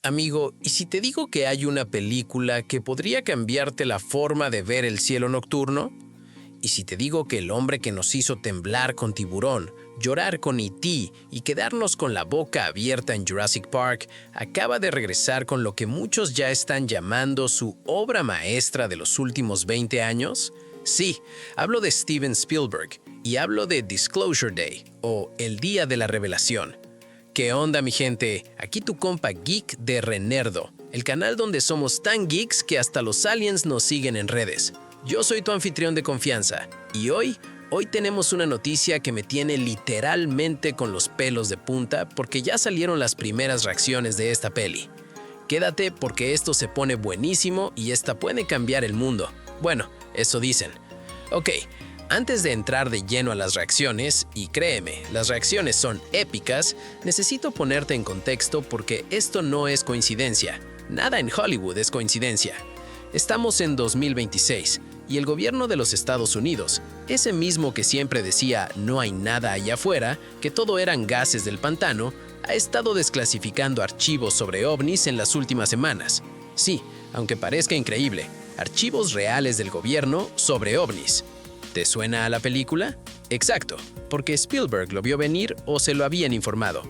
Amigo, ¿y si te digo que hay una película que podría cambiarte la forma de ver el cielo nocturno? ¿Y si te digo que el hombre que nos hizo temblar con Tiburón, llorar con E.T. y quedarnos con la boca abierta en Jurassic Park, acaba de regresar con lo que muchos ya están llamando su obra maestra de los últimos 20 años? Sí, hablo de Steven Spielberg y hablo de Disclosure Day, o El Día de la Revelación. ¿Qué onda, mi gente? Aquí tu compa geek de Renerdo, el canal donde somos tan geeks que hasta los aliens nos siguen en redes. Yo soy tu anfitrión de confianza y hoy tenemos una noticia que me tiene literalmente con los pelos de punta porque ya salieron las primeras reacciones de esta peli. Quédate porque esto se pone buenísimo y esta puede cambiar el mundo. Bueno, eso dicen. Ok, antes de entrar de lleno a las reacciones, y créeme, las reacciones son épicas, necesito ponerte en contexto porque esto no es coincidencia. Nada en Hollywood es coincidencia. Estamos en 2026 y el gobierno de los Estados Unidos, ese mismo que siempre decía no hay nada allá afuera, que todo eran gases del pantano, ha estado desclasificando archivos sobre ovnis en las últimas semanas. Sí, aunque parezca increíble, archivos reales del gobierno sobre ovnis. ¿Te suena a la película? Exacto, porque Spielberg lo vio venir o se lo habían informado.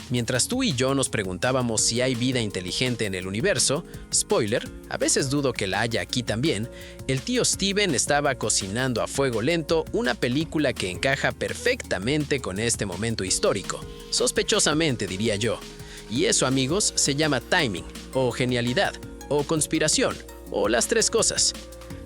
Mientras tú y yo nos preguntábamos si hay vida inteligente en el universo, spoiler, a veces dudo que la haya aquí también, el tío Steven estaba cocinando a fuego lento una película que encaja perfectamente con este momento histórico, sospechosamente diría yo. Y eso, amigos, se llama timing, o genialidad, o conspiración, o las tres cosas.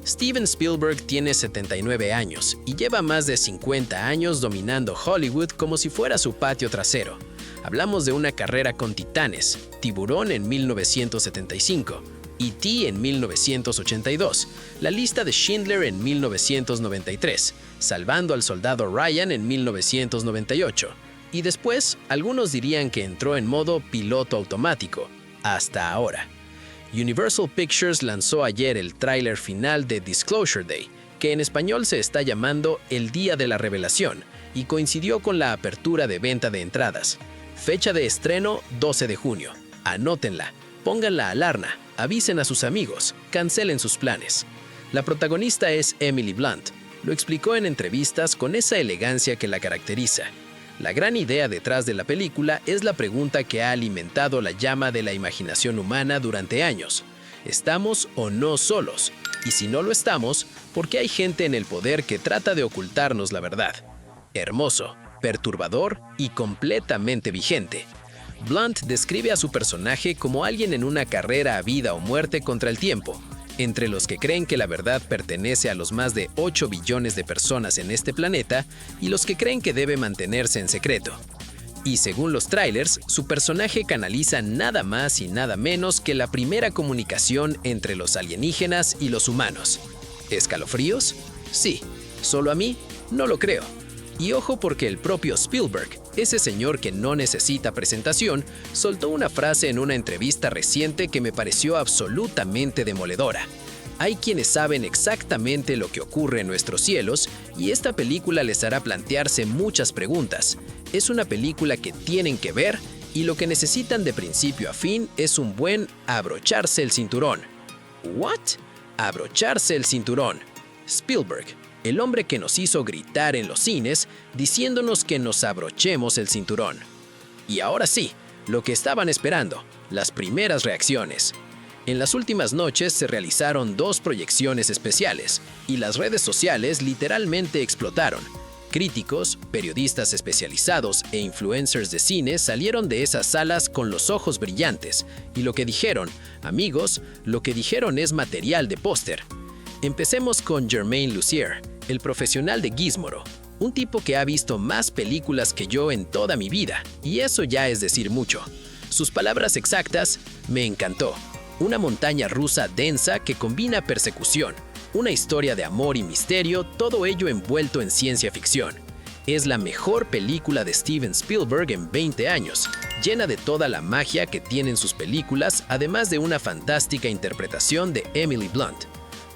Steven Spielberg tiene 79 años y lleva más de 50 años dominando Hollywood como si fuera su patio trasero. Hablamos de una carrera con titanes, Tiburón en 1975, E.T. en 1982, La lista de Schindler en 1993, Salvando al soldado Ryan en 1998, y después algunos dirían que entró en modo piloto automático, hasta ahora. Universal Pictures lanzó ayer el tráiler final de Disclosure Day, que en español se está llamando El Día de la Revelación, y coincidió con la apertura de venta de entradas. Fecha de estreno 12 de junio. Anótenla, pongan la alarma, avisen a sus amigos, cancelen sus planes. La protagonista es Emily Blunt. Lo explicó en entrevistas con esa elegancia que la caracteriza. La gran idea detrás de la película es la pregunta que ha alimentado la llama de la imaginación humana durante años. ¿Estamos o no solos? Y si no lo estamos, ¿por qué hay gente en el poder que trata de ocultarnos la verdad? Hermoso, perturbador y completamente vigente. Blunt describe a su personaje como alguien en una carrera a vida o muerte contra el tiempo, entre los que creen que la verdad pertenece a los más de 8 billones de personas en este planeta y los que creen que debe mantenerse en secreto. Y según los trailers, su personaje canaliza nada más y nada menos que la primera comunicación entre los alienígenas y los humanos. ¿Escalofríos? Sí. ¿Solo a mí? No lo creo. Y ojo porque el propio Spielberg, ese señor que no necesita presentación, soltó una frase en una entrevista reciente que me pareció absolutamente demoledora. Hay quienes saben exactamente lo que ocurre en nuestros cielos y esta película les hará plantearse muchas preguntas. Es una película que tienen que ver y lo que necesitan de principio a fin es un buen abrocharse el cinturón. ¿What? Abrocharse el cinturón. Spielberg, el hombre que nos hizo gritar en los cines diciéndonos que nos abrochemos el cinturón. Y ahora sí, lo que estaban esperando, las primeras reacciones. En las últimas noches se realizaron 2 proyecciones especiales y las redes sociales literalmente explotaron. Críticos, periodistas especializados e influencers de cine salieron de esas salas con los ojos brillantes y lo que dijeron, amigos, lo que dijeron es material de póster. Empecemos con Jermaine Lussier, el profesional de Gizmodo, un tipo que ha visto más películas que yo en toda mi vida, y eso ya es decir mucho. Sus palabras exactas, me encantó. Una montaña rusa densa que combina persecución, una historia de amor y misterio, todo ello envuelto en ciencia ficción. Es la mejor película de Steven Spielberg en 20 años, llena de toda la magia que tienen sus películas, además de una fantástica interpretación de Emily Blunt.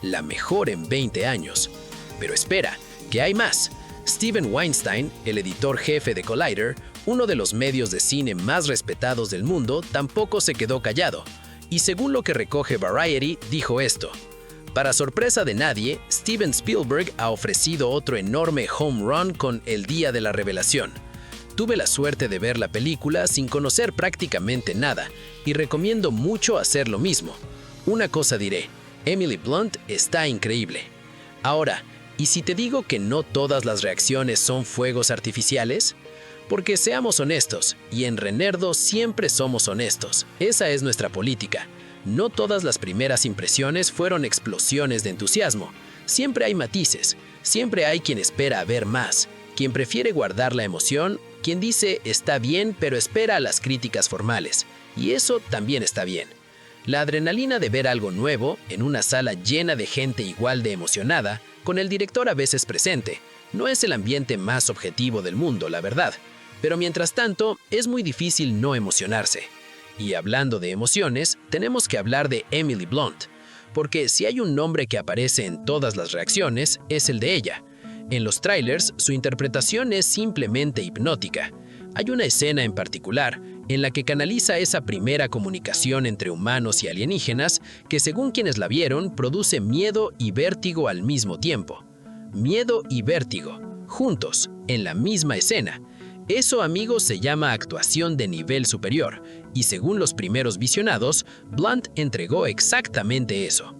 La mejor en 20 años. Pero espera, que hay más. Steven Weinstein, el editor jefe de Collider, Uno de los medios de cine más respetados del mundo tampoco se quedó callado, y según lo que recoge Variety, dijo esto: para sorpresa de nadie, Steven Spielberg ha ofrecido otro enorme home run con El Día de la Revelación. Tuve la suerte de ver la película sin conocer prácticamente nada, y recomiendo mucho hacer lo mismo. Una cosa diré, Emily Blunt está increíble. Ahora, ¿y si te digo que no todas las reacciones son fuegos artificiales? Porque seamos honestos, y en Renerdo siempre somos honestos. Esa es nuestra política. No todas las primeras impresiones fueron explosiones de entusiasmo. Siempre hay matices, siempre hay quien espera a ver más, quien prefiere guardar la emoción, quien dice está bien pero espera a las críticas formales. Y eso también está bien. La adrenalina de ver algo nuevo, en una sala llena de gente igual de emocionada, con el director a veces presente, no es el ambiente más objetivo del mundo, la verdad. Pero mientras tanto, es muy difícil no emocionarse. Y hablando de emociones, tenemos que hablar de Emily Blunt, porque si hay un nombre que aparece en todas las reacciones, es el de ella. En los trailers, su interpretación es simplemente hipnótica. Hay una escena en particular en la que canaliza esa primera comunicación entre humanos y alienígenas que, según quienes la vieron, produce miedo y vértigo al mismo tiempo. Miedo y vértigo, juntos, en la misma escena. Eso, amigos, se llama actuación de nivel superior, y según los primeros visionados, Blunt entregó exactamente eso.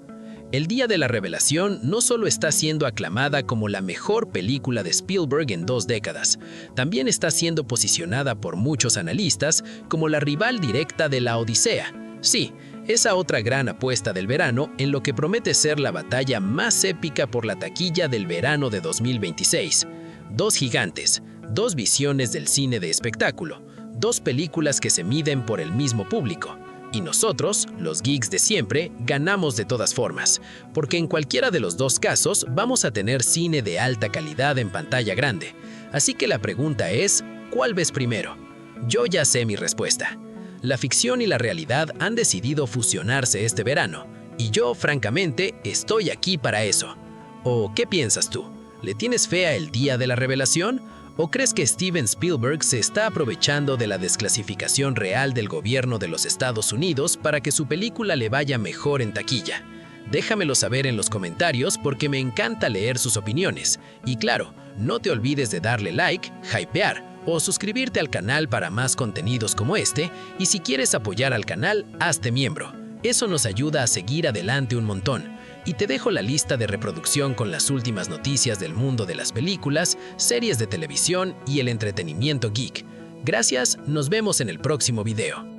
El Día de la Revelación no solo está siendo aclamada como la mejor película de Spielberg en 2 décadas, también está siendo posicionada por muchos analistas como la rival directa de La Odisea. Sí, esa otra gran apuesta del verano en lo que promete ser la batalla más épica por la taquilla del verano de 2026. 2 gigantes, 2 visiones del cine de espectáculo, 2 películas que se miden por el mismo público. Y nosotros, los geeks de siempre, ganamos de todas formas, porque en cualquiera de los 2 casos vamos a tener cine de alta calidad en pantalla grande. Así que la pregunta es, ¿cuál ves primero? Yo ya sé mi respuesta. La ficción y la realidad han decidido fusionarse este verano, y yo, francamente, estoy aquí para eso. ¿O qué piensas tú? ¿Le tienes fe a El Día de la Revelación? ¿O crees que Steven Spielberg se está aprovechando de la desclasificación real del gobierno de los Estados Unidos para que su película le vaya mejor en taquilla? Déjamelo saber en los comentarios porque me encanta leer sus opiniones. Y claro, no te olvides de darle like, hypear o suscribirte al canal para más contenidos como este, y si quieres apoyar al canal, hazte miembro. Eso nos ayuda a seguir adelante un montón. Y te dejo la lista de reproducción con las últimas noticias del mundo de las películas, series de televisión y el entretenimiento geek. Gracias, nos vemos en el próximo video.